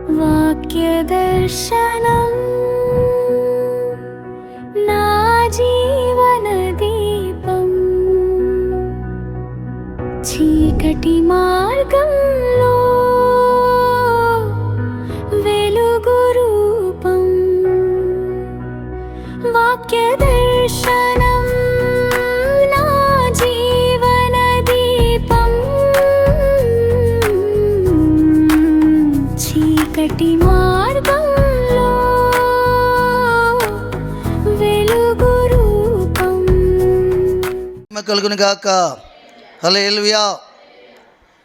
వాక్యదర్శనం నా జీవన దీపం, చీకటి మార్గంలో వెలుగు రూపం. వాక్యదర్శనం నా జీవన దీపం, చీకటి మార్గంలో వెలుగు రూపం. కలుగును గాక. హల్లెలూయా.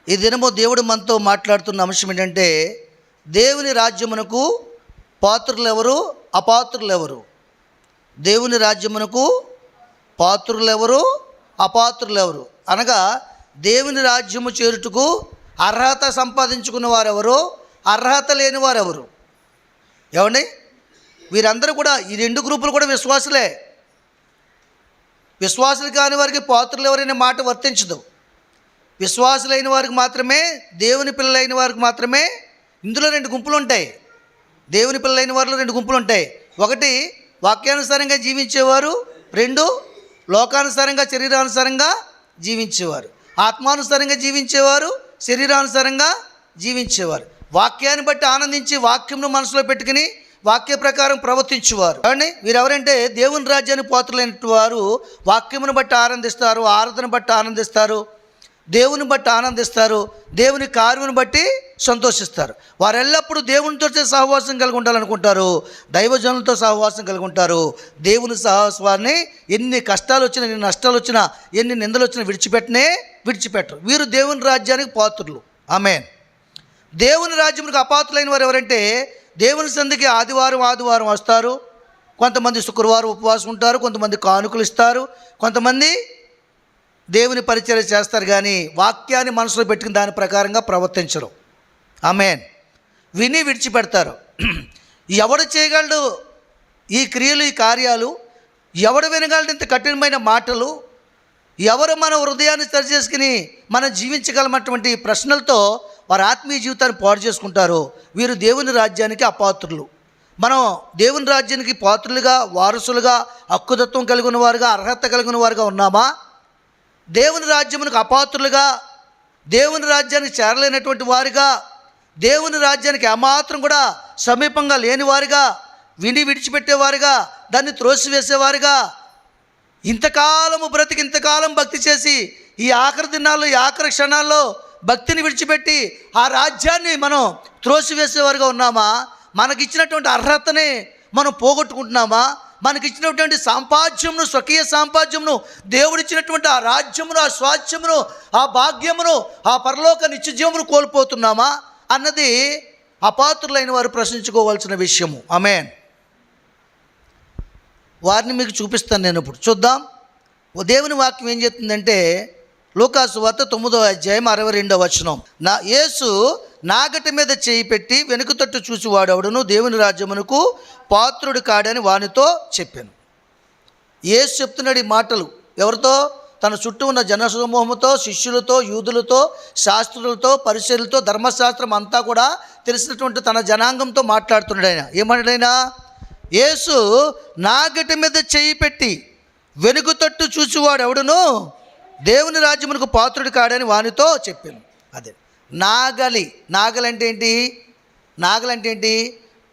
ఈ దినము దేవుడు మనతో మాట్లాడుతున్న అంశం ఏంటంటే, దేవుని రాజ్యమునకు పాత్రులు ఎవరు, అపాత్రులు ఎవరు? దేవుని రాజ్యమునకు పాత్రులు ఎవరు, అపాత్రులు ఎవరు? అనగా దేవుని రాజ్యము చేరుటకు అర్హత సంపాదించుకున్న వారెవరు, అర్హత లేని వారెవరు? ఏమండి, వీరందరూ కూడా, ఈ రెండు గ్రూపులు కూడా విశ్వాసులే. విశ్వాసులు కాని వారికి పాత్రులు ఎవరైనా మాట వర్తించదు. విశ్వాసులైన వారికి మాత్రమే, దేవుని పిల్లలైన వారికి మాత్రమే ఇందులో రెండు గుంపులు ఉంటాయి. దేవుని పిల్లలైన వారిలో రెండు గుంపులు ఉంటాయి. ఒకటి వాక్యానుసారంగా జీవించేవారు, రెండు లోకానుసారంగా శరీరానుసారంగా జీవించేవారు. ఆత్మానుసారంగా జీవించేవారు, శరీరానుసారంగా జీవించేవారు. వాక్యాన్ని బట్టి ఆనందించి వాక్యంను మనసులో పెట్టుకుని వాక్య ప్రకారం ప్రవర్తించేవారు. కానీ వీరెవరంటే దేవుని రాజ్యానికి పాత్రులైన వారు వాక్యమును బట్టి ఆనందిస్తారు, ఆరాధన బట్టి ఆనందిస్తారు, దేవుని బట్టి ఆనందిస్తారు, దేవుని కార్యమును బట్టి సంతోషిస్తారు. వారు ఎల్లప్పుడూ దేవునితో సహవాసం కలిగి ఉండాలనుకుంటారు, దైవజనులతో సహవాసం కలిగి ఉంటారు. దేవుని సహవాసాన్ని ఎన్ని కష్టాలు వచ్చినా, ఎన్ని నష్టాలు వచ్చినా, ఎన్ని నిందలు వచ్చినా విడిచిపెట్టరు. వీరు దేవుని రాజ్యానికి పాత్రులు. ఆమేన్. దేవుని రాజ్యానికి అపాత్రులైన వారు ఎవరంటే, దేవుని సంధికి ఆదివారం వస్తారు, కొంతమంది శుక్రవారం ఉపవాసం ఉంటారు, కొంతమంది కానుకలు ఇస్తారు, కొంతమంది దేవుని పరిచర్య చేస్తారు, కానీ వాక్యాన్ని మనసులో పెట్టుకుని దాని ప్రకారంగా ప్రవర్తించరు. ఆమేన్. విని విడిచిపెడతారు. ఎవడు చేయగలడు ఈ క్రియలు, ఈ కార్యాలు? ఎవడు వినగలడు ఇంత కఠినమైన మాటలు? ఎవరు మన హృదయాన్ని సరిచేసుకుని మనం జీవించగలమటువంటి ప్రశ్నలతో వారి ఆత్మీయ జీవితాన్ని పాడు చేసుకుంటారు. వీరు దేవుని రాజ్యానికి అపాత్రులు. మనం దేవుని రాజ్యానికి పాత్రులుగా, వారసులుగా, హక్కుతత్వం కలిగిన వారుగా, అర్హత కలిగిన వారుగా ఉన్నామా? దేవుని రాజ్యమునకు అపాత్రులుగా, దేవుని రాజ్యానికి చేరలేనటువంటి వారిగా, దేవుని రాజ్యానికి ఏమాత్రం కూడా సమీపంగా లేని వారిగా, విని విడిచిపెట్టేవారుగా, దాన్ని త్రోసివేసేవారుగా, ఇంతకాలము బ్రతికి ఇంతకాలం భక్తి చేసి ఈ ఆఖరి దినాల్లో, ఈ ఆఖరి క్షణాల్లో భక్తిని విడిచిపెట్టి ఆ రాజ్యాన్ని మనం త్రోసివేసేవారుగా ఉన్నామా? మనకిచ్చినటువంటి అర్హతని మనం పోగొట్టుకుంటున్నామా? మనకిచ్చినటువంటి సాంపాద్యమును, స్వకీయ సాంపాద్యమును, దేవుడిచ్చినటువంటి ఆ రాజ్యమును, ఆ స్వాస్థ్యమును, ఆ భాగ్యమును, ఆ పరలోక నిత్యజీవమును కోల్పోతున్నామా అన్నది అపాత్రులైన వారు ప్రశ్నించుకోవాల్సిన విషయము. ఆమేన్. వారిని మీకు చూపిస్తాను నేను ఇప్పుడు. చూద్దాం. దేవుని వాక్యం ఏం చెప్తుందంటే, లూకాసు వార్త 9వ అధ్యాయం 62వ వచనం. యేసు నాగటి మీద చేయి పెట్టి వెనుక తట్టు చూసి వాడెవడును దేవుని రాజ్యమునకు పాత్రుడు కాడని వానితో చెప్పాను. యేసు చెప్తున్నాడు ఈ మాటలు ఎవరితో? తన చుట్టూ ఉన్న జనసమూహముతో, శిష్యులతో, యూదులతో, శాస్త్రులతో, పరిచయులతో, ధర్మశాస్త్రం అంతా కూడా తెలిసినటువంటి తన జనాంగంతో మాట్లాడుతున్నాడు ఆయన. ఏమన్నాడైనా? యేసు నాగటి మీద చేయి పెట్టి వెనుక తట్టు చూసివాడు ఎవడును దేవుని రాజ్యమునకు పాత్రుడు కాడని వానితో చెప్పాను. అదే నాగలంటే ఏంటి? నాగలంటే ఏంటి?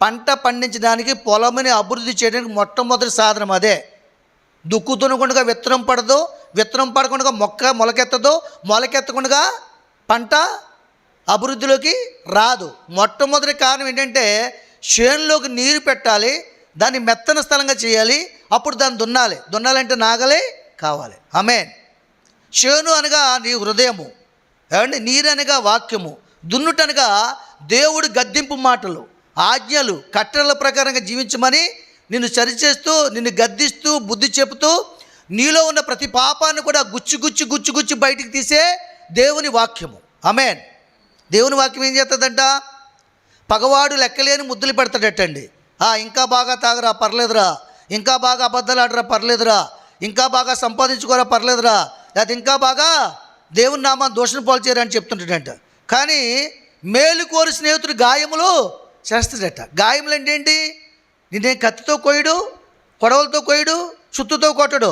పంట పండించడానికి, పొలముని అభివృద్ధి చేయడానికి మొట్టమొదటి సాధనం అదే. దుక్కు దున్నకుండా విత్తనం పడదు, విత్తనం పడకుండా మొలకెత్తదు, మొలకెత్తకుండా పంట అభివృద్ధిలోకి రాదు. మొట్టమొదటి కారణం ఏంటంటే, చేనులోకి నీరు పెట్టాలి, దాన్ని మెత్తన స్థలంగా చేయాలి, అప్పుడు దాన్ని దున్నాలంటే నాగలే కావాలి. ఆమేన్. చేను అనగా నీ హృదయము, ఏమండి, నీరు అనగా వాక్యము, దున్నుటనగా దేవుడు గద్దింపు మాటలు, ఆజ్ఞలు, కట్టడల ప్రకారంగా జీవించమని నిన్ను సరిచేస్తూ, నిన్ను గద్దిస్తూ, బుద్ధి చెబుతూ, నీలో ఉన్న ప్రతి పాపాన్ని కూడా గుచ్చి బయటికి తీసే దేవుని వాక్యము. ఆమేన్. దేవుని వాక్యం ఏం చేస్తుందంట? పగవాడు లెక్కలేని ముద్దులు పెడతాడటండి. ఇంకా బాగా తాగరా పర్లేదురా, ఇంకా బాగా అబద్ధాలు ఆడరా పర్లేదురా, ఇంకా బాగా సంపాదించుకోరా పర్లేదురా, లేకపోతే ఇంకా బాగా దేవుని నామాన్ని దోషణ పాలు చేయరని చెప్తుంటాడంట. కానీ మేలు కోరి స్నేహితుడి గాయములు చేస్తాడట. గాయములు అంటే ఏంటి? నిన్నే కత్తితో కోయడు, కొడవలతో కోయడు, చుట్టుతో కొట్టడు,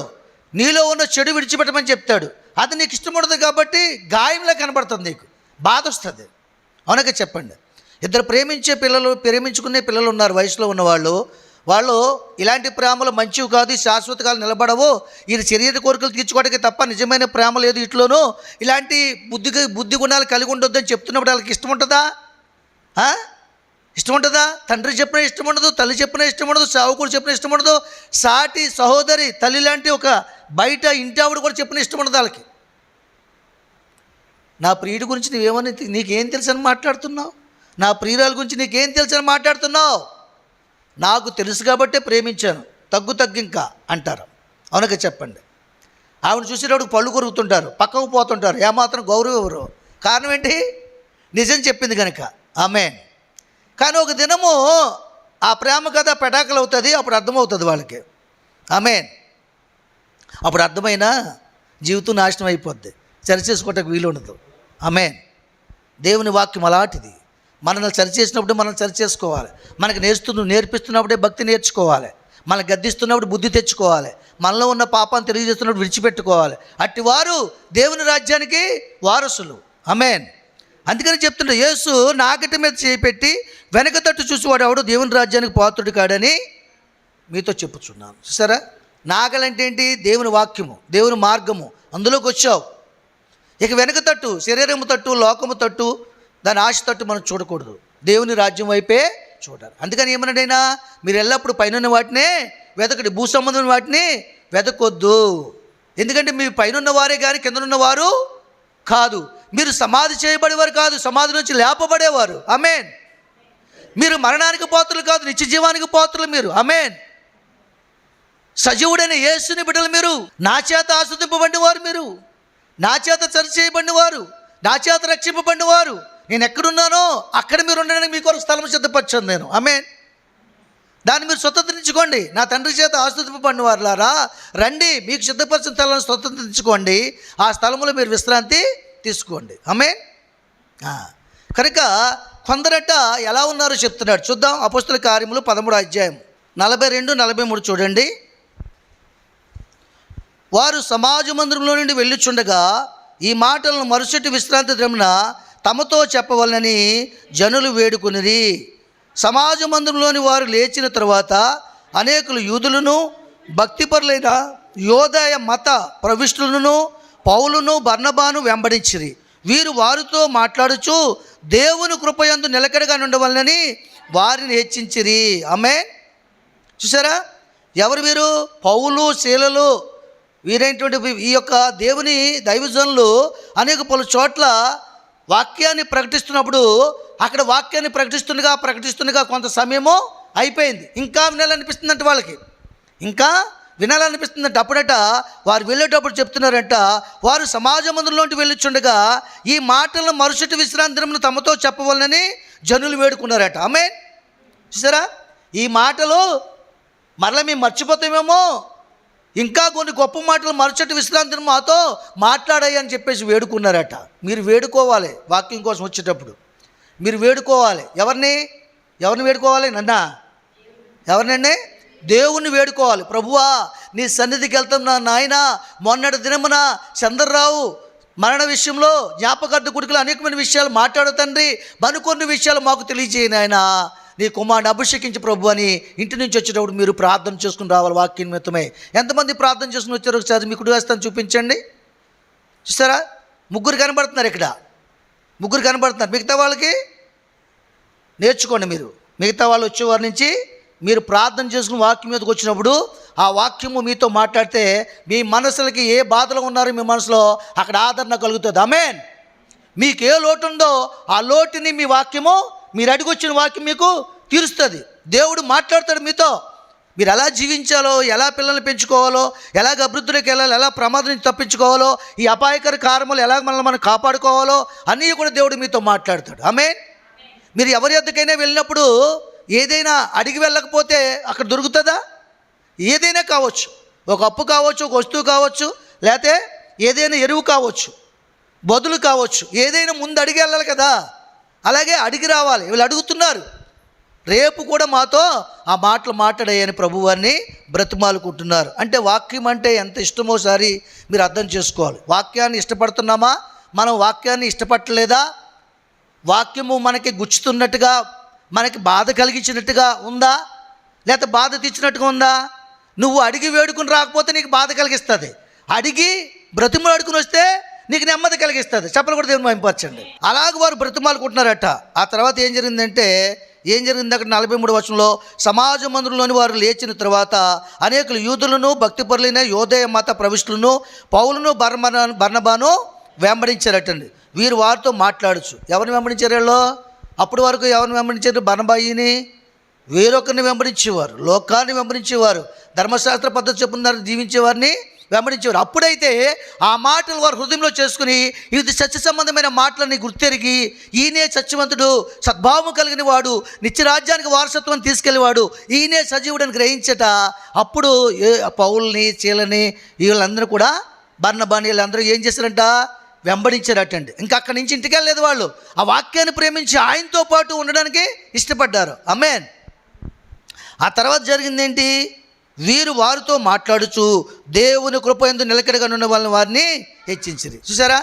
నీలో ఉన్న చెడు విడిచిపెట్టమని చెప్తాడు. అది నీకు ఇష్టం ఉండదు కాబట్టి గాయంలా కనబడుతుంది, నీకు బాధ వస్తుంది. అవునక చెప్పండి. ఇద్దరు ప్రేమించుకునే పిల్లలు ఉన్నారు, వయసులో ఉన్నవాళ్ళు. వాళ్ళు ఇలాంటి ప్రేమలు మంచివి కాదు, శాశ్వత కాలం నిలబడవు, ఇది శరీర కోరికలు తీర్చుకోవడానికి తప్ప నిజమైన ప్రేమ లేదు ఇట్లోనూ, ఇలాంటి బుద్ధి గుణాలు కలిగి ఉండొద్దని చెప్తున్నప్పుడు వాళ్ళకి ఇష్టం ఉంటుందా? ఇష్టం ఉంటుందా? తండ్రి చెప్పినా ఇష్టం ఉండదు, తల్లి చెప్పినా ఇష్టం ఉండదు, సావుకుడు చెప్పినా ఇష్టం ఉండదు, సాటి సహోదరి తల్లి లాంటి ఒక బయట ఇంటి ఆవిడ కూడా చెప్పిన ఇష్టం ఉండదు వాళ్ళకి. నా ప్రియుడి గురించి నువ్వేమని, నీకేం తెలుసు అని మాట్లాడుతున్నావు? నా ప్రియురాల గురించి నీకేం తెలుసు అని మాట్లాడుతున్నావు? నాకు తెలుసు కాబట్టే ప్రేమించాను, తగ్గు ఇంకా అంటారు. అవునక చెప్పండి. ఆవిడ చూసేటప్పుడు పళ్ళు కొరుకుతుంటారు, పక్కకు పోతుంటారు, ఏమాత్రం గౌరవం ఎవరు. కారణం ఏంటి? నిజం చెప్పింది కనుక. ఆమేన్. కానీ ఒక దినము ఆ ప్రేమ కథ పెటాకులు అవుతుంది, అప్పుడు అర్థమవుతుంది వాళ్ళకి. ఆమేన్. అప్పుడు అర్థమైనా జీవితం నాశనం అయిపోద్ది, సరిచేసుకోవటానికి వీలు ఉండదు. ఆమేన్. దేవుని వాక్యం అలాంటిది. మనల్ని సరిచేసినప్పుడు మనం సరిచేసుకోవాలి. మనకు నేర్పిస్తున్నప్పుడే భక్తి నేర్చుకోవాలి. మనకు గద్దిస్తున్నప్పుడు బుద్ధి తెచ్చుకోవాలి. మనలో ఉన్న పాపాన్ని తెలియజేస్తున్నప్పుడు విడిచిపెట్టుకోవాలి. అట్టివారు దేవుని రాజ్యానికి వారసులు. ఆమేన్. అందుకని చెప్తుండే, యేసు నాగటి మీద చేపెట్టి వెనక తట్టు చూసేవాడు ఎవడు దేవుని రాజ్యానికి పాత్రుడు కాడని మీతో చెప్పుచున్నాను. చూసారా? నాగలంటే ఏంటి? దేవుని వాక్యము, దేవుని మార్గము. అందులోకి వచ్చావు. ఇక వెనక తట్టు, శరీరము తట్టు, లోకము తట్టు, దాని ఆశ తట్టు మనం చూడకూడదు, దేవుని రాజ్యం వైపే చూడాలి. అందుకని ఏమన్నాడైనా, మీరు ఎల్లప్పుడు పైన వాటినే వెతకడి, భూ సంబంధమైన వాటిని వెతకొద్దు. ఎందుకంటే మీ పైన వారే కానీ కిందనున్న వారు కాదు. మీరు సమాధి చేయబడేవారు కాదు, సమాధి నుంచి లేపబడేవారు. ఆమేన్. మీరు మరణానికి పాత్రలు కాదు, నిత్య జీవానికి పాత్రలు మీరు. ఆమేన్. సజీవుడైన యేసుని బిడ్డలు మీరు. నా చేత ఆస్వాదింపబడిన వారు మీరు, నా చేత సరి చేయబడిన వారు, నా చేత రక్షింపబడిన వారు. నేను ఎక్కడున్నానో అక్కడ మీరు ఉండడానికి మీ కొరకు స్థలం సిద్ధపరచాను నేను. ఆమేన్. దాన్ని మీరు స్వతంత్రించుకోండి. నా తండ్రి చేత ఆస్వాదింపబడిన వారులారా రండి, మీకు సిద్ధపరిచిన స్థలాన్ని స్వతంత్రించుకోండి, ఆ స్థలంలో మీరు విశ్రాంతి తీసుకోండి. ఆమేన్. కనుక కొందరట ఎలా ఉన్నారో చెప్తున్నాడు. చూద్దాం. అపోస్తల కార్యములు 13వ అధ్యాయం 42, 43 చూడండి. వారు సమాజ మందిరంలో నుండి వెళ్ళుచుండగా ఈ మాటలను మరుసటి విశ్రాంతి దినమున తమతో చెప్పవలనని జనులు వేడుకొనిరి. సమాజ మందిరంలోని వారు లేచిన తరువాత అనేకులు యూదులను భక్తిపరులైన యోదయ మత ప్రవిష్టులను పౌలును బర్నబాను వెంబడించిరి. వీరు వారితో మాట్లాడుచు దేవుని కృపయందు నిలకడగా ఉండవలనని వారిని హెచ్చించిరి. ఆమేన్. చూసారా? ఎవరు వీరు? పౌలు, శీలలు, వీరైనటువంటి ఈ యొక్క దేవుని దైవజనులు అనేక పలు చోట్ల వాక్యాన్ని ప్రకటిస్తున్నప్పుడు అక్కడ వాక్యాన్ని ప్రకటిస్తుండగా కొంత సమయము అయిపోయింది. ఇంకా వినాలనిపిస్తుందంట వాళ్ళకి, ఇంకా వినాలనిపిస్తుందంట. అప్పుడట వారు వెళ్ళేటప్పుడు చెప్తున్నారంట, వారు సమాజ మందిరంలోకి వెళ్ళుచుండగా ఈ మాటలను మరుసటి విశ్రాంతి దినమున తమతో చెప్పవలనని జనులు వేడుకున్నారట. ఆమేన్. చూసారా? ఈ మాటలు మరలా మేము మర్చిపోతామేమో, ఇంకా కొన్ని గొప్ప మాటలు మరుసటి విశ్రాంతిని మాతో మాట్లాడాయి అని చెప్పేసి వేడుకున్నారట. మీరు వేడుకోవాలి. వాక్యం కోసం వచ్చేటప్పుడు మీరు వేడుకోవాలి. ఎవరిని వేడుకోవాలి? ఎవరినండి? దేవుణ్ణి వేడుకోవాలి. ప్రభువా, నీ సన్నిధికి వెళ్తాం నా నాయన. మొన్నటి దినమున చంద్రరావు మరణ విషయంలో జ్ఞాపకార్థ గుడికలు అనేకమైన విషయాలు మాట్లాడు తండ్రి, మరికొన్ని విషయాలు మాకు తెలియజేయ నాయన. నీ కుమారుని అభిషేకించి ప్రభు అని ఇంటి నుంచి వచ్చేటప్పుడు మీరు ప్రార్థన చేసుకుని రావాలి. వాక్యం నిమిత్తమై ఎంతమంది ప్రార్థన చేసుకుని వచ్చారో ఒకసారి మీ కుడి హస్తాన్ని చూపించండి. చూస్తారా? ముగ్గురు కనబడుతున్నారు ఇక్కడ, ముగ్గురు కనబడుతున్నారు. మిగతా వాళ్ళకి నేర్చుకోండి. మీరు మిగతా వాళ్ళు వచ్చేవారి నుంచి మీరు ప్రార్థన చేసుకుని వాక్యం మీదకి వచ్చినప్పుడు ఆ వాక్యము మీతో మాట్లాడితే మీ మనసులకి ఏ బాధలు ఉన్నారో మీ మనసులో అక్కడ ఆదరణ కలుగుతుంది. ఆమేన్. మీకు ఏ లోటు ఉందో ఆ లోటుని మీ వాక్యము, మీరు అడిగొచ్చిన వాక్యం మీకు తీరుస్తుంది. దేవుడు మాట్లాడతాడు మీతో. మీరు ఎలా జీవించాలో, ఎలా పిల్లల్ని పెంచుకోవాలో, ఎలాగ అభివృద్ధిలోకి వెళ్ళాలో, ఎలా ప్రమాదం నుంచి తప్పించుకోవాలో, ఈ అపాయకర కారణాలు ఎలా మనం కాపాడుకోవాలో అన్నీ కూడా దేవుడు మీతో మాట్లాడతాడు. ఆమేన్. మీరు ఎవరి యొద్దకైనా వెళ్ళినప్పుడు ఏదైనా అడిగి వెళ్ళకపోతే అక్కడ దొరుకుతుందా? ఏదైనా కావచ్చు, ఒక అప్పు కావచ్చు, ఒక వస్తువు కావచ్చు, లేకపోతే ఏదైనా ఎరువు కావచ్చు, బదులు కావచ్చు, ఏదైనా ముందు అడిగి వెళ్ళాలి కదా. అలాగే అడిగి రావాలి. వీళ్ళు అడుగుతున్నారు, రేపు కూడా మాతో ఆ మాటలు మాట్లాడాయని ప్రభువారిని బ్రతిమాలుకుంటున్నారు. అంటే వాక్యం అంటే ఎంత ఇష్టమో సారి మీరు అర్థం చేసుకోవాలి. వాక్యాన్ని ఇష్టపడుతున్నామా? మనం వాక్యాన్ని ఇష్టపడలేదా? వాక్యము మనకి గుచ్చుతున్నట్టుగా, మనకి బాధ కలిగించినట్టుగా ఉందా? లేకపోతే బాధ తెచ్చినట్టుగా ఉందా? నువ్వు అడిగి వేడుకుని రాకపోతే నీకు బాధ కలిగిస్తుంది, అడిగి బ్రతిమాడుకుని వస్తే నీకు నెమ్మది కలిగిస్తుంది. చెప్పలు కూడా దేవుని మహిమపరచండి. అలాగ వారు బ్రతిమాలుకుంటున్నారట. ఆ తర్వాత ఏం జరిగిందంటే, అక్కడ 43 వచనంలో, సమాజ మందిరంలోని వారు లేచిన తర్వాత అనేకులు యూదులను భక్తిపరులైన యోదయ మత ప్రవిష్టులను పౌలును బర్నబాను వెంబడించారటండి. వీరు వారితో మాట్లాడచ్చు. ఎవరిని వెంబడించారు వీళ్ళు? అప్పటి వరకు ఎవరిని వెంబడించారు? బర్నబాయిని, వేరొకరిని వెంబడించేవారు, లోకాన్ని వెంబడించేవారు, ధర్మశాస్త్ర పద్ధతి చెప్పున జీవించేవారిని వెంబడించేవారు. అప్పుడైతే ఆ మాటలు వారు హృదయంలో చేసుకుని ఇది సత్య సంబంధమైన మాటలని గుర్తెరిగి, ఈయనే సత్యవంతుడు, సద్భావం కలిగిన వాడు, నిత్యరాజ్యానికి వారసత్వం తీసుకెళ్ళేవాడు, ఈయనే సజీవుడని గ్రహించట. అప్పుడు పౌల్ని, చీలని, వీళ్ళందరూ కూడా బర్నబాని వీళ్ళందరూ ఏం చేశారంట? వెంబడించారటండి. ఇంకా అక్కడి నుంచి ఇంటికి వెళ్ళలేదు. వాళ్ళు ఆ వాక్యాన్ని ప్రేమించి ఆయనతో పాటు ఉండడానికి ఇష్టపడ్డారు. ఆమేన్. ఆ తర్వాత జరిగిందేంటి? వీరు వారితో మాట్లాడుచు దేవుని కృపయందు నిలకడగా ఉన్న వాళ్ళని వారిని హెచ్చించిరి. చూసారా?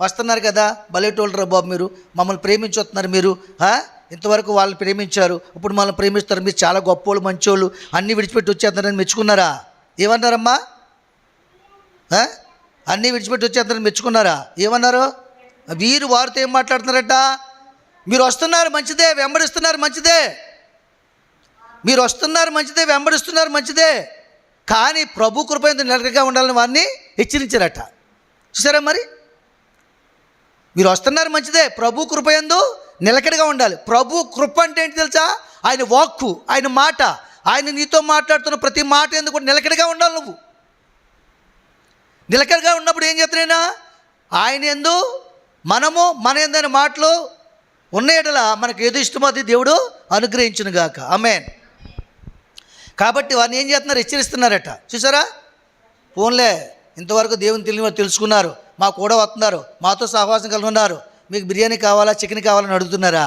వస్తున్నారు కదా, బలేటోళ్ళరా బాబు, మీరు మమ్మల్ని ప్రేమించి వస్తున్నారు, మీరు ఇంతవరకు వాళ్ళని ప్రేమించారు, ఇప్పుడు మమ్మల్ని ప్రేమిస్తారు, మీరు చాలా గొప్పోళ్ళు, మంచోళ్ళు, అన్నీ విడిచిపెట్టి వచ్చేస్తున్నారని మెచ్చుకున్నారా? ఏమన్నారమ్మా? అన్నీ విడిచిపెట్టి వచ్చేస్తున్నారని మెచ్చుకున్నారా? ఏమన్నారు? వీరు వారితో ఏం మాట్లాడుతున్నారట? మీరు వస్తున్నారు మంచిదే, వెంబడిస్తున్నారు మంచిదే, మీరు వస్తున్నారు మంచిదే, వెంబడిస్తున్నారు మంచిదే, కానీ ప్రభు కృపయందు నిలకడగా ఉండాలని వారిని హెచ్చరించారట. చూసారా? మరి మీరు వస్తున్నారు మంచిదే, ప్రభు కృపయందు నిలకడగా ఉండాలి. ప్రభు కృప అంటే ఏంటి తెలుసా? ఆయన వాక్కు, ఆయన మాట, ఆయన నీతో మాట్లాడుతున్న ప్రతి మాట ఎందుకు నిలకడగా ఉండాలి. నువ్వు నిలకడగా ఉన్నప్పుడు ఏం చేస్తున్నాయినా ఆయన ఎందు మనము మన ఎందైన మాటలు ఉన్నయడల మనకు ఏదో ఇష్టమో అది దేవుడు అనుగ్రహించును గాక. ఆమేన్. కాబట్టి వారిని ఏం చేస్తున్నారు? హెచ్చరిస్తున్నారట. చూసారా? ఫోన్లే, ఇంతవరకు దేవుని తెలియని వారు తెలుసుకున్నారు, మా కూడా వస్తున్నారు, మాతో సహవాసం కలిగి ఉన్నారు, మీకు బిర్యానీ కావాలా, చికెన్ కావాలని అడుగుతున్నారా?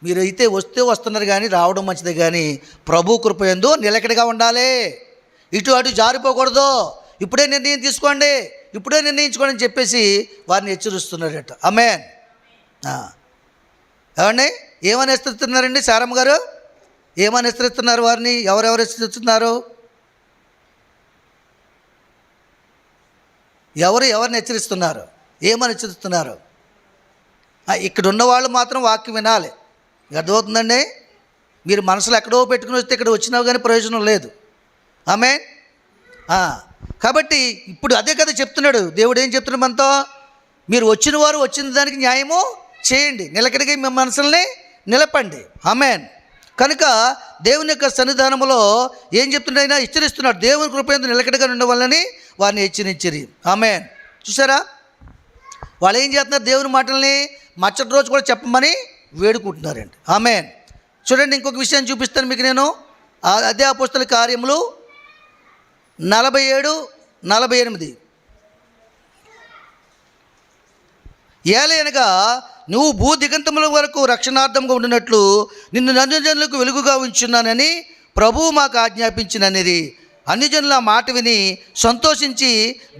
మీరైతే వస్తే వస్తున్నారు, కానీ రావడం మంచిదే, కానీ ప్రభు కృపయందు నిలకడగా ఉండాలి. ఇటు అటు జారిపోకూడదు. ఇప్పుడే నిర్ణయం తీసుకోండి, ఇప్పుడే నిర్ణయించుకోండి అని చెప్పేసి వారిని హెచ్చరిస్తున్నారట. ఆమేన్. ఏమండి, ఏమని హెచ్చరిస్తున్నారండి సారమ్మ గారు? ఏమని హెచ్చరిస్తున్నారు వారిని? ఎవరెవరు హెచ్చరిస్తున్నారు? ఎవరిని హెచ్చరిస్తున్నారు? ఏమని హెచ్చరిస్తున్నారు? ఇక్కడ ఉన్న వాళ్ళు మాత్రం వాక్యం వినాలి. అర్థమవుతుందండి? మీరు మనసులో ఎక్కడో పెట్టుకుని వస్తే ఇక్కడ వచ్చినా కానీ ప్రయోజనం లేదు. ఆమేన్. కాబట్టి ఇప్పుడు అదే కదా చెప్తున్నాడు దేవుడు. ఏం చెప్తున్నాడు మనతో? మీరు వచ్చిన వారు వచ్చిన దానికి న్యాయము చేయండి, నిలకడగా మీ మనసుల్ని నిలపండి. ఆమేన్. కనుక దేవుని యొక్క సన్నిధానంలో ఏం చెప్తున్నాడైనా హెచ్చరిస్తున్నాడు. దేవుని కృపయందు నిలకడగా ఉండవాలని వారిని హెచ్చరించిరి. ఆమేన్. చూసారా? వాళ్ళు ఏం చేస్తున్నారు? దేవుని మాటల్ని మచ్చటి రోజు కూడా చెప్పమని వేడుకుంటున్నారండి. ఆమేన్. చూడండి, ఇంకొక విషయాన్ని చూపిస్తాను మీకు నేను. అదే అపోస్తల కార్యములు 47-48. ఏలయనగా నువ్వు భూదిగంతముల వరకు రక్షణార్థంగా ఉండినట్లు నిన్ను అన్యజనులకు వెలుగుగా ఉంచున్నానని ప్రభువు మాకు ఆజ్ఞాపించిననిది. అన్యజనుల మాట విని సంతోషించి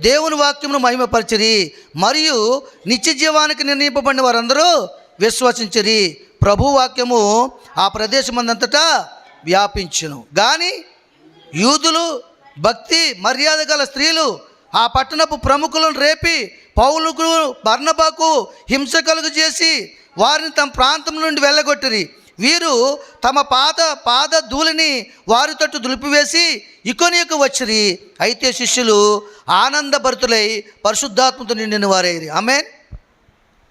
దేవుని వాక్యమును మహిమపరిచిరి, మరియు నిత్య జీవానికి నిర్ణయింపబడిన వారందరూ విశ్వసించిరి. ప్రభు వాక్యము ఆ ప్రదేశమందంతటా వ్యాపించును. కానీ యూదులు, భక్తి మర్యాద గల స్త్రీలు ఆ పట్టణపు ప్రముఖులను రేపి పౌలుకు బర్నబాకు హింస కలుగు చేసి వారిని తమ ప్రాంతం నుండి వెళ్ళగొట్టిరి. వీరు తమ పాద ధూళిని వారి తట్టు దులిపివేసి ఇకొనియకు వచ్చిరి. అయితే శిష్యులు ఆనందభరితులై పరిశుద్ధాత్మతో నిండిన వారైరి. ఆమేన్.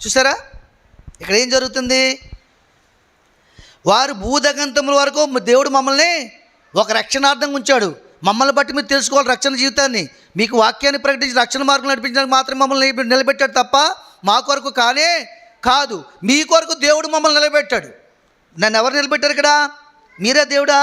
చూసారా? ఇక్కడ ఏం జరుగుతుంది? వారు భూదగంతముల వరకు దేవుడు మమ్మల్ని ఒక రక్షణార్థంగా ఉంచాడు. మమ్మల్ని బట్టి మీరు తెలుసుకోవాలి రక్షణ జీవితాన్ని. మీకు వాక్యాన్ని ప్రకటించి రక్షణ మార్గం నడిపించడానికి మాత్రం మమ్మల్ని నిలబెట్టాడు తప్ప మా కొరకు కానే కాదు. మీ కొరకు దేవుడు మమ్మల్ని నిలబెట్టాడు. నన్ను ఎవరు నిలబెట్టారు ఇక్కడ? మీరే దేవుడా?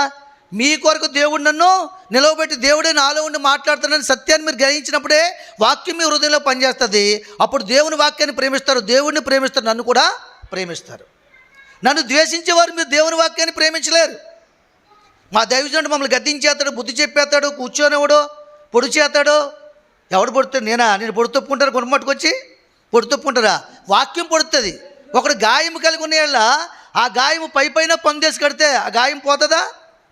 మీ కొరకు దేవుడు నన్ను నిలవబెట్టి దేవుడే నాలో ఉండి మాట్లాడుతున్నాడని సత్యాన్ని మీరు గ్రహించినప్పుడే వాక్యం మీ హృదయంలో పనిచేస్తుంది. అప్పుడు దేవుని వాక్యాన్ని ప్రేమిస్తారు, దేవుడిని ప్రేమిస్తారు, నన్ను కూడా ప్రేమిస్తారు. నన్ను ద్వేషించేవారు మీరు దేవుని వాక్యాన్ని ప్రేమించలేరు. మా దైవజనుడు మమ్మల్ని గద్దించేస్తాడు, బుద్ధి చెప్పేస్తాడు, కూర్చోనివాడు, పొడి చేస్తాడు. ఎవడు పొడుతాడు? నేను పొడి తప్పుకుంటారు, కొనుమట్టుకొచ్చి పొడి తప్పుకుంటారా? వాక్యం పొడుతుంది. ఒకడు గాయం కలిగి ఉన్న ఆ గాయము పైన పొందేసి కడితే ఆ గాయం పోతుందా?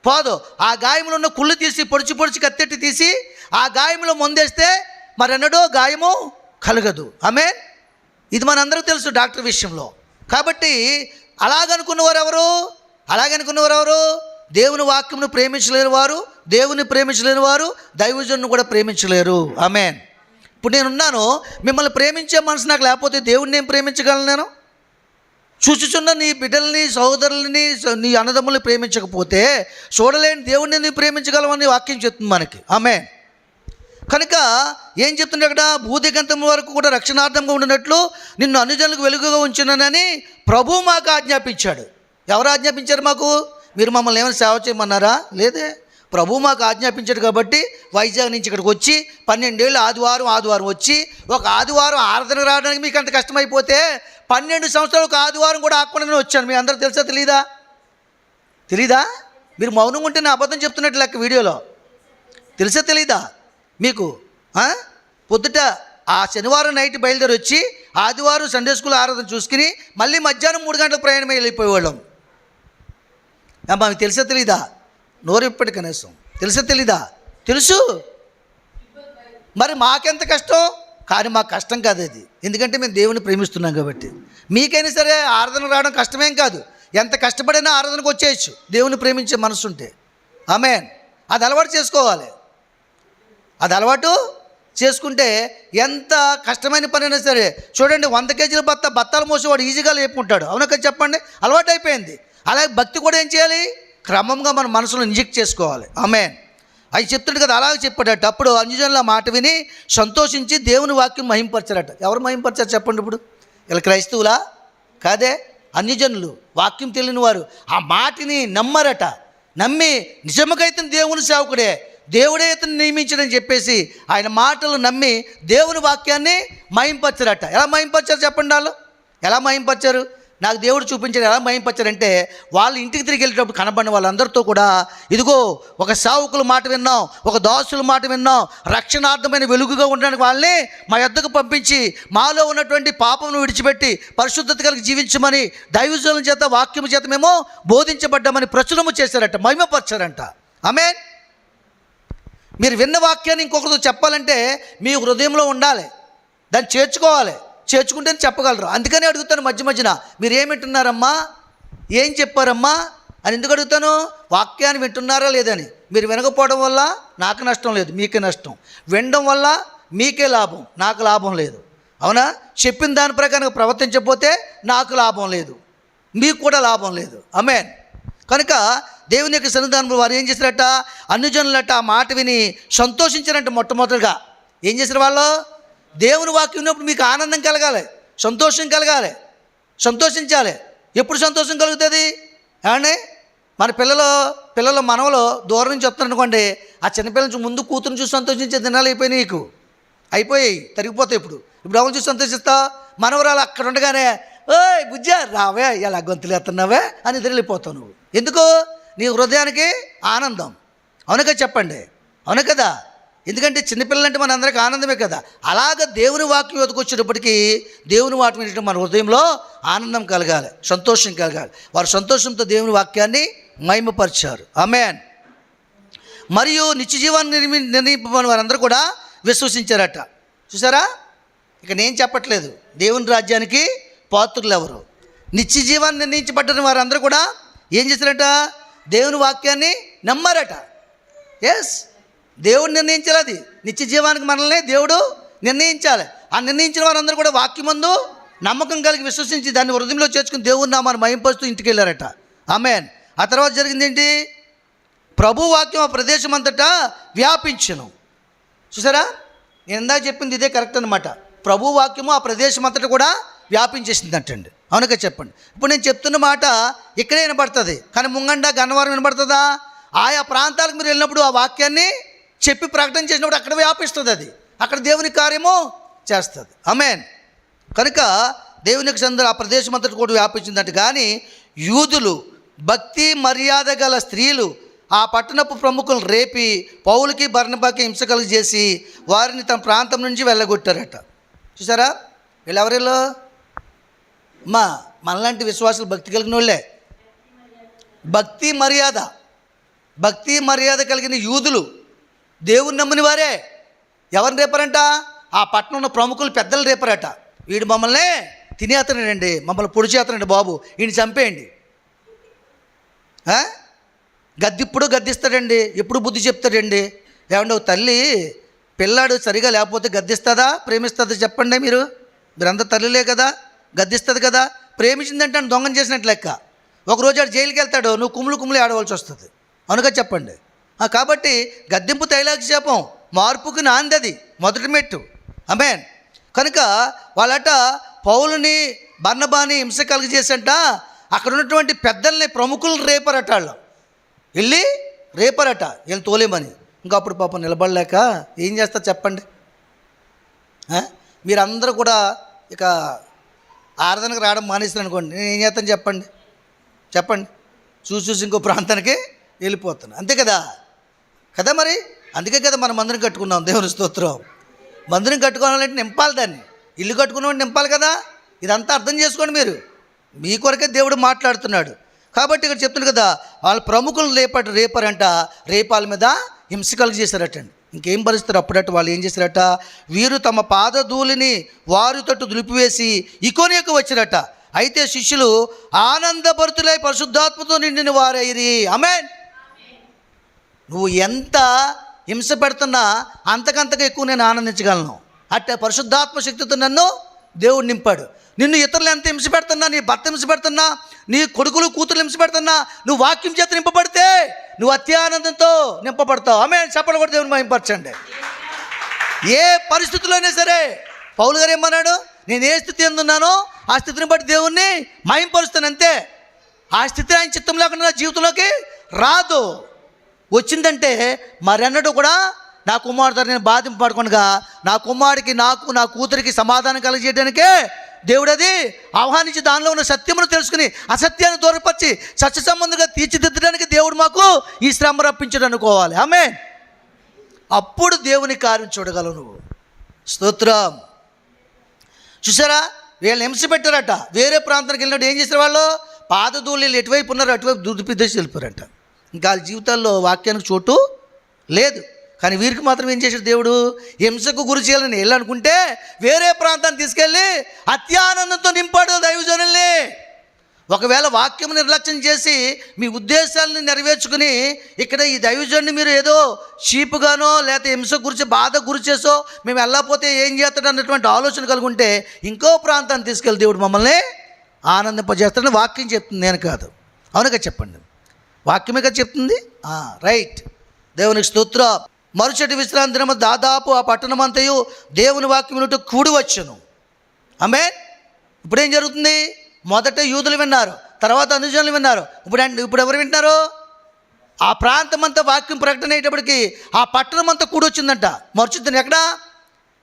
పోదు. ఆ గాయంలో ఉన్న కుళ్ళు తీసి పొడిచి కత్తెట్టి తీసి ఆ గాయంలో మందేస్తే మరెన్నడో గాయము కలగదు. ఆమేన్. ఇది మనందరికీ తెలుసు డాక్టర్ విషయంలో. కాబట్టి అలాగనుకున్నవారు ఎవరు? దేవుని వాక్యమును ప్రేమించలేని వారు, దేవుని ప్రేమించలేని వారు దైవజనుని కూడా ప్రేమించలేరు. ఆమేన్. ఇప్పుడు నేనున్నాను, మిమ్మల్ని ప్రేమించే మనసు నాకు లేకపోతే దేవుడిని ఏం ప్రేమించగలను? నేను చూచుచున్న నీ బిడ్డల్ని, సహోదరులని, నీ అన్నదమ్ముల్ని ప్రేమించకపోతే చూడలేని దేవుడిని నువ్వు ప్రేమించగలవని వాక్యం చెప్తుంది మనకి. ఆమేన్. కనుక ఏం చెప్తుంది అక్కడ? భూదిగంతం వరకు కూడా రక్షణార్థంగా ఉండినట్లు నిన్ను అన్యజనులకు వెలుగుగా ఉంచునని ప్రభు మాకు ఆజ్ఞాపించాడు. ఎవరు ఆజ్ఞాపించారు మాకు? మీరు మమ్మల్ని ఏమైనా సేవ చేయమన్నారా? లేదే. ప్రభు మాకు ఆజ్ఞాపించాడు. కాబట్టి వైజాగ్ నుంచి ఇక్కడికి వచ్చి 12 ఏళ్ళు ఆదివారం వచ్చి ఒక ఆదివారం ఆరాధన రావడానికి మీకు అంత కష్టమైపోతే 12 సంవత్సరాలు ఒక ఆదివారం కూడా ఆకుండానే వచ్చాను. మీ అందరూ తెలుసా తెలీదా? మీరు మౌనంగా ఉంటే నా అబద్ధం చెప్తున్నట్టు లెక్క వీడియోలో. తెలుసా తెలీదా మీకు? పొద్దుట ఆ శనివారం నైట్ బయలుదేరి వచ్చి ఆదివారం సండే స్కూల్ ఆరాధన చూసుకుని మళ్ళీ మధ్యాహ్నం 3 గంటల ప్రయాణమే వెళ్ళిపోయేవాళ్ళం. మీకు తెలుసా తెలీదా? నోరిప్పటి కనీసం తెలుసా తెలీదా? తెలుసు. మరి మాకెంత కష్టం? కానీ మాకు కష్టం కాదు అది. ఎందుకంటే మేము దేవుని ప్రేమిస్తున్నాం కాబట్టి. మీకైనా సరే ఆరాధన రావడం కష్టమేం కాదు. ఎంత కష్టపడినా ఆరాధనకు వచ్చేయచ్చు దేవుని ప్రేమించే మనసు ఉంటే. ఆమేన్. అది అలవాటు చేసుకోవాలి. అది అలవాటు చేసుకుంటే ఎంత కష్టమైన పని అయినా సరే. చూడండి, 100 కేజీల బత్తాలు మోసేవాడు ఈజీగా లేపుకుంటాడు. అవునా కదా? చెప్పండి. అలవాటు అయిపోయింది. అలాగే భక్తి కూడా ఏం చేయాలి? క్రమంగా మన మనసులో ఇంజెక్ట్ చేసుకోవాలి. ఆమేన్. అవి చెప్తాడు కదా, అలాగే చెప్పాడట. అప్పుడు అన్యజనుల మాట విని సంతోషించి దేవుని వాక్యం మహింపరచారట. ఎవరు మహింపరచారు చెప్పండి? ఇప్పుడు ఇలా క్రైస్తవులా? కాదే, అన్యజనులు, వాక్యం తెలియని వారు ఆ మాటని నమ్మరట. నమ్మి నిజముకైతే దేవుని సేవకుడే, దేవుడే ఇతను నియమించడని చెప్పేసి ఆయన మాటలు నమ్మి దేవుని వాక్యాన్ని మహింపరచారట. ఎలా మహింపరచారు చెప్పండి? వాళ్ళు ఎలా మహింపరచారు? నాకు దేవుడు చూపించాడు. ఎలా మహింపరచారంటే, వాళ్ళు ఇంటికి తిరిగి వెళ్ళేటప్పుడు కనబడిన వాళ్ళందరితో కూడా ఇదిగో ఒక సేవకుల మాట విన్నాం, ఒక దాసుల మాట విన్నాం, రక్షణార్థమైన వెలుగుగా ఉండడానికి వాళ్ళని మా యొద్దకు పంపించి మాలో ఉన్నటువంటి పాపమును విడిచిపెట్టి పరిశుద్ధత కలిగి జీవించమని దైవజనుల చేత వాక్యము చేత మేము బోధించబడ్డామని ప్రచురము చేశారట, మహిమపరచారంట. ఆమేన్. మీరు విన్న వాక్యాన్ని ఇంకొకరితో చెప్పాలంటే మీ హృదయంలో ఉండాలి, దాన్ని చేర్చుకోవాలి. చేర్చుకుంటేనే చెప్పగలరు. అందుకని అడుగుతాను మధ్యన, మీరు ఏం వింటున్నారమ్మా, ఏం చెప్పారమ్మా అని ఎందుకు అడుగుతాను? వాక్యాన్ని వింటున్నారా లేదని. మీరు వినకపోవడం వల్ల నాకు నష్టం లేదు, మీకే నష్టం. వినడం వల్ల మీకే లాభం, నాకు లాభం లేదు. అవునా? చెప్పిన దాని ప్రకారం ప్రవర్తించకపోతే నాకు లాభం లేదు, మీకు కూడా లాభం లేదు. ఆమేన్. కనుక దేవుని యొక్క సన్నిధానంలో వారు ఏం చేశారట? అన్యజనులట ఆ మాట విని సంతోషించారంట. మొట్టమొదటిగా ఏం చేశారు వాళ్ళు? దేవుని వాక్యం ఉన్నప్పుడు మీకు ఆనందం కలగాలి, సంతోషం కలగాలి, సంతోషించాలి. ఎప్పుడు సంతోషం కలుగుతుంది? ఏమండి, మన పిల్లలు మనవలు దూరం నుంచి వస్తున్నారు అనుకోండి, ఆ చిన్నపిల్లల నుంచి ముందు కూతురుని చూసి సంతోషించే దినాలు అయిపోయినాయి. నీకు అయిపోయాయి, తరిగిపోతాయి. ఇప్పుడు ఎవరు చూసి సంతోషిస్తా? మనవరాలు అక్కడ ఉండగానే ఓయ్ బుజ్జా రావే, ఎలా గొంతులు ఎత్తున్నావే అని వెళ్ళిపోతావు నువ్వు. ఎందుకు? నీ హృదయానికి ఆనందం. అవును కదా? చెప్పండి. అవును కదా? ఎందుకంటే చిన్నపిల్లలంటే మన అందరికీ ఆనందమే కదా. అలాగ దేవుని వాక్యం వచ్చేటప్పటికీ దేవుని వాక్యం వినడం మన హృదయంలో ఆనందం కలగాలి, సంతోషం కలగాలి. వారు సంతోషంతో దేవుని వాక్యాన్ని మహిమపరిచారు. ఆమేన్. మరియు నిత్య జీవాన్ని నిర్ణయింపమని వారందరూ కూడా విశ్వసించారట. చూసారా? ఇక నేను చెప్పట్లేదు. దేవుని రాజ్యానికి పాత్రులు ఎవరు? నిత్య జీవాన్ని నిర్ణయించబడ్డ వారందరూ కూడా ఏం చేశారట? దేవుని వాక్యాన్ని నమ్మారట. ఎస్, దేవుడు నిర్ణయించాలి. అది నిత్య జీవానికి మనల్ని దేవుడు నిర్ణయించాలి. ఆ నిర్ణయించిన వారందరూ కూడా వాక్యమందు నమ్మకం కలిగి విశ్వసించి దాన్ని హృదయంలో చేర్చుకుని దేవుని నామాన్ని మహింపరుస్తూ ఇంటికి వెళ్ళారట. ఆమేన్. ఆ తర్వాత జరిగింది ఏంటి? ప్రభు వాక్యం ఆ ప్రదేశం అంతటా వ్యాపించెను. చూసారా? నేను ఇందాక చెప్పింది ఇదే కరెక్ట్ అనమాట. ప్రభు వాక్యము ఆ ప్రదేశం అంతటా కూడా వ్యాపించేసిందంటండి. అవునక చెప్పండి. ఇప్పుడు నేను చెప్తున్న మాట ఇక్కడే వినబడుతుంది, కానీ ముంగండ గన్నవరం వినబడుతుందా? ఆయా ప్రాంతాలకు మీరు వెళ్ళినప్పుడు ఆ వాక్యాన్ని చెప్పి ప్రకటన చేసినప్పుడు అక్కడ వ్యాపిస్తుంది. అది అక్కడ దేవుని కార్యము చేస్తుంది. ఆమేన్. కనుక దేవునికి సందర్భం ఆ ప్రదేశం అంతటి కూడా వ్యాపించిందంట. కానీ యూదులు భక్తి మర్యాద గల స్త్రీలు ఆ పట్టణపు ప్రముఖులను రేపి పౌలుకి బర్నబాకి హింస కలుగజేసి వారిని తమ ప్రాంతం నుంచి వెళ్ళగొట్టారట. చూసారా వీళ్ళెవరిలో మనలాంటి విశ్వాసులు భక్తి కలిగిన వాళ్ళే. భక్తి మర్యాద కలిగిన యూదులు దేవుని నమ్మిన వారే ఎవరిని రేపారంట? ఆ పట్టణంలో ప్రముఖులు పెద్దలు రేపారట. వీడు మమ్మల్ని తినేతనండి, మమ్మల్ని పొడి చేతనండి బాబు, వీడిని చంపేయండి. గద్దిప్పుడు గద్దిస్తాడండి, ఎప్పుడు బుద్ధి చెప్తాడండి. ఏమంటే ఒక తల్లి పిల్లాడు సరిగా లేకపోతే గద్దిస్తుందా ప్రేమిస్తుందా చెప్పండి? మీరంతా తల్లిలే కదా, గద్దిస్తుంది కదా. ప్రేమించిందంటే దొంగం చేసినట్టు లెక్క. ఒకరోజు ఆడు జైలుకి వెళ్తాడు, నువ్వు కుమ్ములు ఆడవలసి వస్తుంది. అనుక చెప్పండి. కాబట్టి గద్దింపు తైలాభిషేకం మార్పుకి నాందది మొదటి మెట్టు. ఆమేన్. కనుక వాళ్ళట పౌలుని బర్నబాని హింస కలిగజేసంట అక్కడ ఉన్నటువంటి పెద్దల్ని ప్రముఖులను రేపారట. వాళ్ళు వెళ్ళి రేపారట వీళ్ళు తోలేమని. ఇంకా అప్పుడు పాపం నిలబడలేక ఏం చేస్తారు చెప్పండి? మీరందరూ కూడా ఇక ఆరాధనకు రావడం మానేస్తారు అనుకోండి, నేను ఏం చేస్తాను చెప్పండి? చూసి ఇంకో ప్రాంతానికి వెళ్ళిపోతాను, అంతే కదా మరి. అందుకే కదా మనం మందిరం కట్టుకున్నాం. దేవుని స్తోత్రం. మందిరం కట్టుకోవాలంటే నింపాలి, దాన్ని ఇల్లు కట్టుకున్నవాడిని నింపాలి కదా. ఇదంతా అర్థం చేసుకోండి మీరు. మీ కొరకే దేవుడు మాట్లాడుతున్నాడు. కాబట్టి ఇక్కడ చెప్తున్నాడు కదా, వాళ్ళ ప్రముఖులు రేపారంట, రేపాల మీద హింస కలిగజేశారటండి. ఇంకేం పరిస్థితులు అప్పుడట వాళ్ళు ఏం చేశారట? వీరు తమ పాదధూళిని వారి తట్టు దులిపివేసి ఇకోనియకు వచ్చారట. అయితే శిష్యులు ఆనందభరితులై పరిశుద్ధాత్మతో నిండిన వారైరి. ఆమేన్. నువ్వు ఎంత హింస పెడుతున్నా అంతకంతగా ఎక్కువ నేను ఆనందించగలను. అట్టే పరిశుద్ధాత్మ శక్తితో నన్ను దేవుడు నింపాడు. నిన్ను ఇతరులు ఎంత హింస పెడుతున్నా, నీ భర్త హింస పెడుతున్నా, నీ కొడుకులు కూతురు హింస పెడుతున్నా, నువ్వు వాక్యం చేత నింపబడితే నువ్వు అత్యానందంతో నింపబడతావు. ఆమేన్. చప్పట్లు కూడా దేవుని మహిమపరచండి. ఏ పరిస్థితుల్లోనే సరే పౌలు గారు ఏమన్నాడు? నేను ఏ స్థితి ఎందున్నానో ఆ స్థితిని బట్టి దేవుణ్ణి మహిమపరుస్తాను, అంతే. ఆ స్థితి ఆయన చిత్తం లేకుండా నా జీవితంలోకి రాదు. వచ్చిందంటే మరెన్నడూ కూడా నా కుమారుడు నేను బాధింపబడకుండా నా కుమారుడికి నాకు నా కూతురికి సమాధానం కలిగజేయడానికే దేవుడు అది ఆహ్వానించి దానిలో ఉన్న సత్యమును తెలుసుకుని అసత్యాన్ని దూరపరిచి సత్య సంబంధంగా తీర్చిదిద్దడానికి దేవుడు మాకు ఈ శ్రమ రప్పించడం అనుకోవాలి. ఆమేన్. అప్పుడు దేవుని కార్యం చూడగలవు నువ్వు. స్తోత్రం. చూసారా వీళ్ళని హింస పెట్టారట. వేరే ప్రాంతానికి వెళ్ళినట్టు ఏం చేశారు? వాళ్ళు పాదధూళిలు ఎటువైపు ఉన్నారు అటువైపు దుడిపిద్దేసి వెళ్ళిపోయారట. ఇంకా వాళ్ళ జీవితాల్లో వాక్యానికి చోటు లేదు. కానీ వీరికి మాత్రం ఏం చేశాడు దేవుడు? హింసకు గురి చేయాలని వెళ్ళనుకుంటే వేరే ప్రాంతాన్ని తీసుకెళ్ళి అత్యానందంతో నింపాడు దైవజనుల్ని. ఒకవేళ వాక్యం నిర్లక్ష్యం చేసి మీ ఉద్దేశాలను నెరవేర్చుకుని ఇక్కడ ఈ దైవజనుని మీరు ఏదో చీపుగానో లేకపోతే హింసకు గురించి బాధ గురి చేసో మేము వెళ్ళకపోతే ఏం చేస్తాడు అన్నటువంటి ఆలోచన కలుగుంటే ఇంకో ప్రాంతాన్ని తీసుకెళ్ళి దేవుడు మమ్మల్ని ఆనందింపజేస్తాడని వాక్యం చెప్తుంది, నేను కాదు. అవునుగా చెప్పండి, వాక్యమే కదా చెప్తుంది. రైట్. దేవునికి స్తోత్రం. మరుసటి విశ్రాంతి దినము దాదాపు ఆ పట్టణమంతయు దేవుని వాక్యం వినుటకు కూడి వచ్చును. ఆమేన్. ఇప్పుడేం జరుగుతుంది? మొదట యూదులు విన్నారు, తర్వాత అనుజనులు విన్నారు. ఇప్పుడు ఎవరు వింటున్నారు? ఆ ప్రాంతం అంతా వాక్యం ప్రకటన అయ్యేటప్పటికి ఆ పట్టణం అంతా కూడి వచ్చిందంట. మరుసటి ఎక్కడ?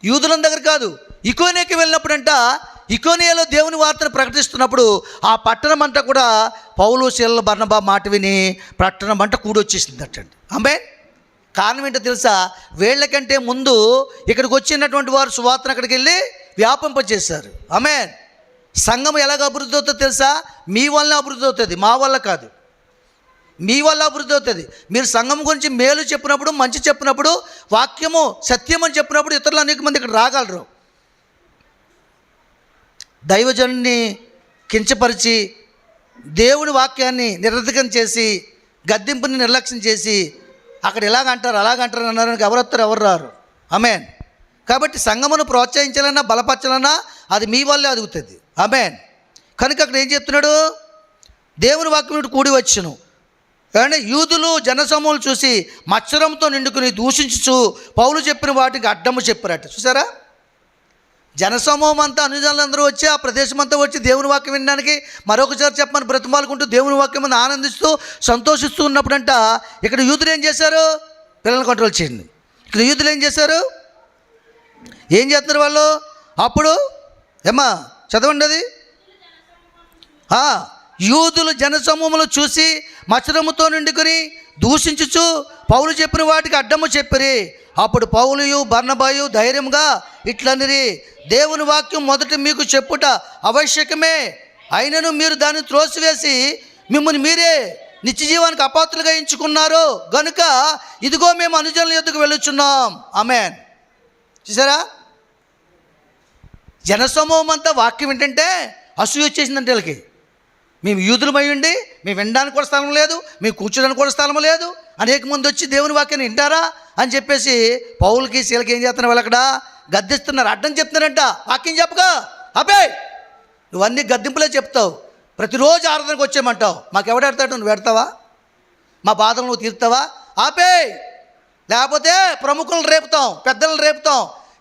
యూదుల దగ్గర కాదు, ఇకోనియాకి వెళ్ళినప్పుడంట. ఇకోనియాలో దేవుని వార్తను ప్రకటిస్తున్నప్పుడు ఆ పట్టణం అంతా కూడా పౌలు శీల బర్నబా మాట విని పట్టణం అంతా కూడి వచ్చేసిందటండి. ఆమేన్. కారణం ఏంటో తెలుసా? వీళ్ళకంటే ముందు ఇక్కడికి వచ్చినటువంటి వారు సువార్తను అక్కడికి వెళ్ళి వ్యాపింపజేశారు. ఆమేన్. సంఘం ఎలాగ అభివృద్ధి అవుతుందో తెలుసా? మీ వల్ల అభివృద్ధి అవుతుంది, మా వల్ల కాదు. మీ వల్ల అభివృద్ధి అవుతుంది. మీరు సంఘం గురించి మేలు చెప్పినప్పుడు, మంచి చెప్పినప్పుడు, వాక్యము సత్యం అని చెప్పినప్పుడు ఇతరులు అనేక మంది ఇక్కడ రాగలరు. దైవజనుని కించపరిచి దేవుని వాక్యాన్ని నిరర్ధకం చేసి గద్దింపుని నిర్లక్ష్యం చేసి అక్కడ ఇలాగంటారు అలాగంటారు అన్నారని ఎవరు వస్తారు? ఎవరు రారు. ఆమేన్. కాబట్టి సంఘమును ప్రోత్సహించాలన్నా బలపరచాలన్నా అది మీ వల్లే అదుగుతుంది. ఆమేన్. కనుక అక్కడ ఏం చెప్తున్నాడు? దేవుని వాక్యం కూడి వచ్చును. ఏమంటే యూదులు జనసమూహం చూసి మత్సరంతో నిండుకుని దూషించు పౌలు చెప్పిన వాటికి అడ్డము చెప్పారట. చూసారా? జనసమూహం అంతా అనుజనులందరూ వచ్చి ఆ ప్రదేశం అంతా వచ్చి దేవుని వాక్యం వినడానికి మరొకసారి చెప్పమని బ్రతిమాలుకుంటూ దేవుని వాక్యం ఆనందిస్తూ సంతోషిస్తూ ఉన్నప్పుడంట ఇక్కడ యూదులు ఏం చేశారు? పిల్లల్ని కంట్రోల్ చేయండి. ఇక్కడ యూదులు ఏం చేశారు? ఏం చేస్తున్నారు వాళ్ళు? అప్పుడు ఏమ్మా చదవండి అది. యూదులు జనసమూహములు చూసి మత్సరముతో నిండుకొని దూషించుచు పౌలు చెప్పిన వాటికి అడ్డము చెప్పిరి. అప్పుడు పౌలుయు బర్నబాయు ధైర్యంగా ఇట్లనిరి, దేవుని వాక్యం మొదట మీకు చెప్పుట ఆవశ్యకమే, అయినను మీరు దాన్ని త్రోసివేసి మిమ్మల్ని మీరే నిత్యజీవానికి అపాత్రులుగా ఎంచుకున్నారు గనుక ఇదిగో మేము అనుజనుల యొద్దకు వెళ్ళుచున్నాం. ఆమేన్. చూసారా, జనసమూహం అంతా వాక్యం ఏంటంటే అసూయ వచ్చేసిందంటే వీళ్ళకి. మేము యూదులమై ఉండి మేము వినడానికి కూడా స్థలం లేదు, మేము కూర్చోడానికి కూడా స్థలం లేదు, అనేక మంది వచ్చి దేవుని వాక్యాన్ని వింటారా అని చెప్పేసి పౌలకి శీలకి ఏం చేస్తున్నారు, వాళ్ళు అక్కడ గద్దిస్తున్నారు, అడ్డం చెప్తున్నారంట. వాక్యం చెప్పగా అబ్బే నువ్వన్నీ గద్దింపులే చెప్తావు, ప్రతిరోజు ఆరాధనకు వచ్చేయమంటావు, మాకు ఎవడెడతాడు, నువ్వు పెడతావా, మా బాధలు నువ్వు తీరుతావా, ఆపే, లేకపోతే ప్రముఖులను రేపుతాం, పెద్దలను రేపుతాం,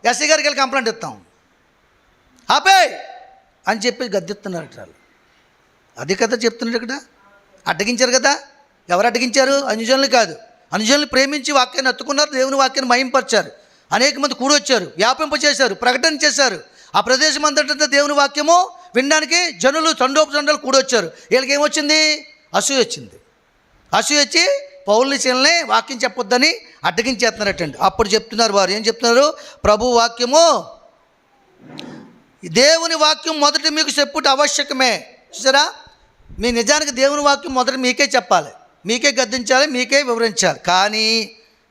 ఎస్ఐ గారికి వెళ్ళి కంప్లైంట్ ఇస్తాం, ఆపే అని చెప్పి గద్దిస్తున్నారు వాళ్ళు. అది కదా చెప్తున్నారు ఇక్కడ. అడ్డగించారు కదా. ఎవరు అడ్డగించారు? అనుజనులు కాదు, అనుజనులు ప్రేమించి వాక్యాన్ని ఎత్తుకున్నారు, దేవుని వాక్యాన్ని మహింపరిచారు, అనేక మంది కూడొచ్చారు, వ్యాపింపచేశారు, ప్రకటన చేశారు. ఆ ప్రదేశం అంతటా దేవుని వాక్యము వినడానికి జనులు తండోపతండాలు కూడొచ్చారు. వీళ్ళకి ఏమొచ్చింది? అసూయ వచ్చింది. అసూయ వచ్చి పౌలుని శీలని వాక్యం చెప్పొద్దని అడ్డగించేస్తున్నారటండి. అప్పుడు చెప్తున్నారు వారు, ఏం చెప్తున్నారు, ప్రభు వాక్యము దేవుని వాక్యం మొదట మీకు చెప్పుట ఆవశ్యకమే. చూసారా, మీ నిజానికి దేవుని వాక్యం మొదట మీకే చెప్పాలి, మీకే గద్దించాలి, మీకే వివరించాలి. కానీ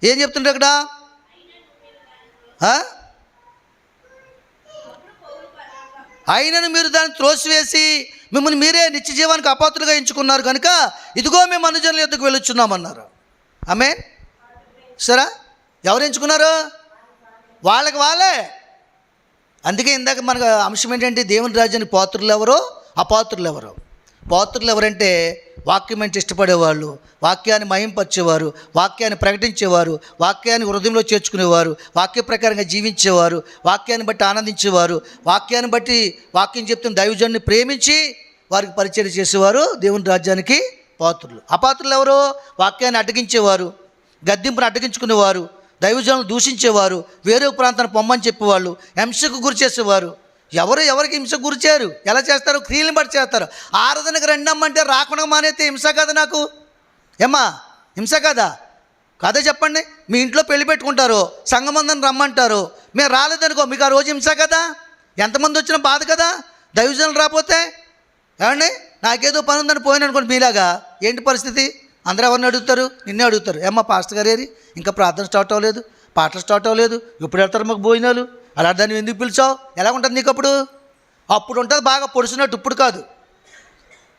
ఏం చెప్తుండ్రు అక్కడ? అయినను మీరు దాన్ని త్రోసివేసి మిమ్మల్ని మీరే నిత్య జీవానికి అపాత్రులుగా ఎంచుకున్నారు కనుక ఇదిగో మేము అనుజనుల యొద్దకు వెళ్ళొచ్చున్నామన్నారు. ఆమేన్. సరే, ఎవరు ఎంచుకున్నారు? వాళ్ళకి వాళ్ళే. అందుకే ఇందాక మనకు అంశం ఏంటంటే దేవుని రాజ్యానికి పాత్రులు ఎవరో అపాత్రులు ఎవరో. పాత్రులు ఎవరంటే వాక్యం అంటే ఇష్టపడేవాళ్ళు, వాక్యాన్ని మహింపరిచేవారు, వాక్యాన్ని ప్రకటించేవారు, వాక్యాన్ని హృదయంలో చేర్చుకునేవారు, వాక్య ప్రకారంగా జీవించేవారు, వాక్యాన్ని బట్టి ఆనందించేవారు, వాక్యాన్ని బట్టి వాక్యం చెప్తున్న దైవజనుని ప్రేమించి వారికి పరిచయం చేసేవారు దేవుని రాజ్యానికి పాత్రులు. అపాత్రులు ఎవరు? వాక్యాన్ని అడ్డగించేవారు, గద్దింపును అడ్డగించుకునేవారు, దైవజనులు దూషించేవారు, వేరే ప్రాంతాన్ని పొమ్మని చెప్పేవాళ్ళు, హింసకు గురి చేసేవారు. ఎవరికి హింసకు గురి చేయరు. ఎలా చేస్తారు? క్రియలను బట్టి చేస్తారు. ఆరాధనకు రెండమ్మంటే రాకుండా మానేస్తే హింస కదా నాకు? ఏమ్మా హింస కదా? కాదా చెప్పండి. మీ ఇంట్లో పెళ్లి పెట్టుకుంటారు, సంఘమందని రమ్మంటారు, మేము రాలేదనుకో మీకు ఆ రోజు హింస కదా? ఎంతమంది వచ్చినా బాధ కదా? దైవజనులు రాకపోతే ఏమండి, నాకేదో పని ఉందని పోయిన అనుకోండి మీలాగా, ఏంటి పరిస్థితి? అందరూ ఎవరిని అడుగుతారు? నిన్నే అడుగుతారు. ఏమ్మా పాస్టర్ గారు ఏరి, ఇంకా ప్రార్థన స్టార్ట్ అవ్వలేదు, పాటలు స్టార్ట్ అవ్వలేదు, ఎప్పుడు వెళ్తారు మాకు భోజనాలు, అలా దాన్ని ఎందుకు పిలిచావు? ఎలా ఉంటుంది నీకు అప్పుడు ఉంటుంది బాగా పొడిచినట్టు, ఇప్పుడు కాదు.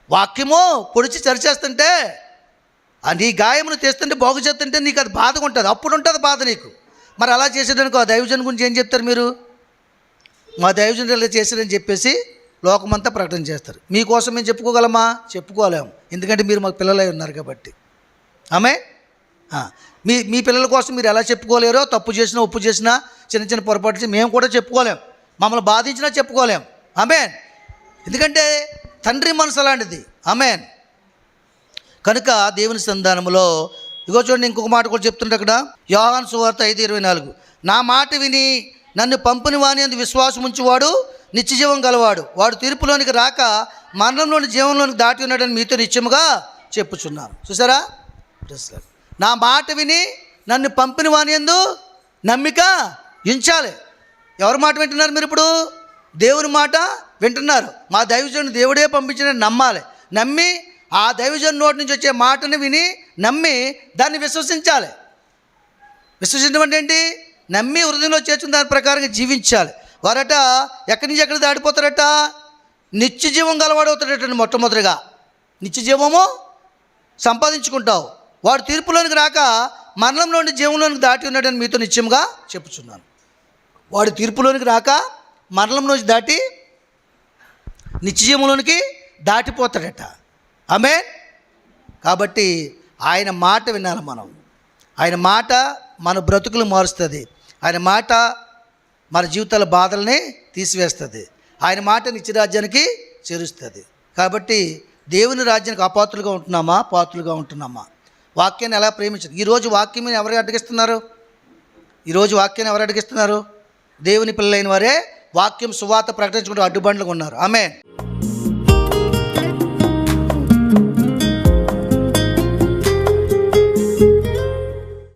వాక్యము పొడిచి చరిచేస్తుంటే నీ గాయమును తెస్తుంటే బాగు చేస్తుంటే నీకు అది బాధగా ఉంటుంది, అప్పుడు ఉంటుంది బాధ నీకు. మరి అలా చేసేదానికి ఆ దైవజన్ గురించి ఏం చెప్తారు మీరు? మా దైవజనులు ఇలా చేశారని చెప్పేసి లోకమంతా ప్రకటన చేస్తారు. మీకోసం మేము చెప్పుకోగలమా? చెప్పుకోలేము, ఎందుకంటే మీరు మాకు పిల్లలై ఉన్నారు కాబట్టి. ఆమె మీ పిల్లల కోసం మీరు ఎలా చెప్పుకోలేరో, తప్పు చేసినా ఒప్పు చేసినా చిన్న చిన్న పొరపాటు చేసి మేము కూడా చెప్పుకోలేం, మమ్మల్ని బాధించినా చెప్పుకోలేం. ఆమేన్. ఎందుకంటే తండ్రి మనసు అలాంటిది. ఆమేన్. కనుక దేవుని సంధానములో ఇగో చూడండి, ఇంకొక మాట కూడా చెప్తుంటే అక్కడ యోహాను సువార్త 5:24, నా మాట విని నన్ను పంపిన వాని అందు విశ్వాసం ఉంచువాడు నిత్యజీవం గలవాడు, వాడు తీర్పులోనికి రాక మరణంలోని జీవంలోనికి దాటి ఉన్నాడని మీతో నిత్యముగా చెప్పుచున్నాను. చూసారా, నా మాట విని నన్ను పంపిన వాని యందు నమ్మిక ఉంచాలి. ఎవరి మాట వింటున్నారు మీరు ఇప్పుడు? దేవుని మాట వింటున్నారు. మా దైవజనుడు దేవుడే పంపించిన నమ్మాలి. నమ్మి ఆ దైవజను నోటి నుంచి వచ్చే మాటను విని నమ్మి దాన్ని విశ్వసించాలి. విశ్వసించడం అంటే ఏంటి? నమ్మి హృదయంలో చేర్చుకుని దాని ప్రకారంగా జీవించాలి. వారట ఎక్కడి నుంచి ఎక్కడికి దాడిపోతారట? నిత్య జీవం గలవాడు అవుతాడటండి. మొట్టమొదటిగా నిత్య జీవము సంపాదించుకుంటావు. వాడు తీర్పులోనికి రాక మరణంలోని జీవంలోనికి దాటి ఉన్నాడని మీతో నిత్యంగా చెప్పుచున్నాను. వాడు తీర్పులోనికి రాక మరణంలోంచి దాటి నిత్య జీవంలోనికి దాటిపోతాడట. ఆమేన్. కాబట్టి ఆయన మాట వినాలి మనం. ఆయన మాట మన బ్రతుకులు మారుస్తుంది. ఆయన మాట మన జీవితాల బాధల్ని తీసివేస్తుంది. ఆయన మాట నిత్యరాజ్యానికి చేరుస్తుంది. కాబట్టి దేవుని రాజ్యానికి అపాత్రులుగా ఉంటున్నామా, పాత్రులుగా ఉంటున్నామా? వాక్యాన్ని ఎలా ప్రేమించారు? ఈరోజు వాక్యం ఎవరు అడ్డగిస్తున్నారు? ఈరోజు వాక్యాన్ని ఎవరు అడ్డగిస్తున్నారు? దేవుని పిల్లలైన వారే వాక్యం సువార్త ప్రకటించుకుంటూ అడ్డుబండ్లుగా ఉన్నారు. ఆమేన్.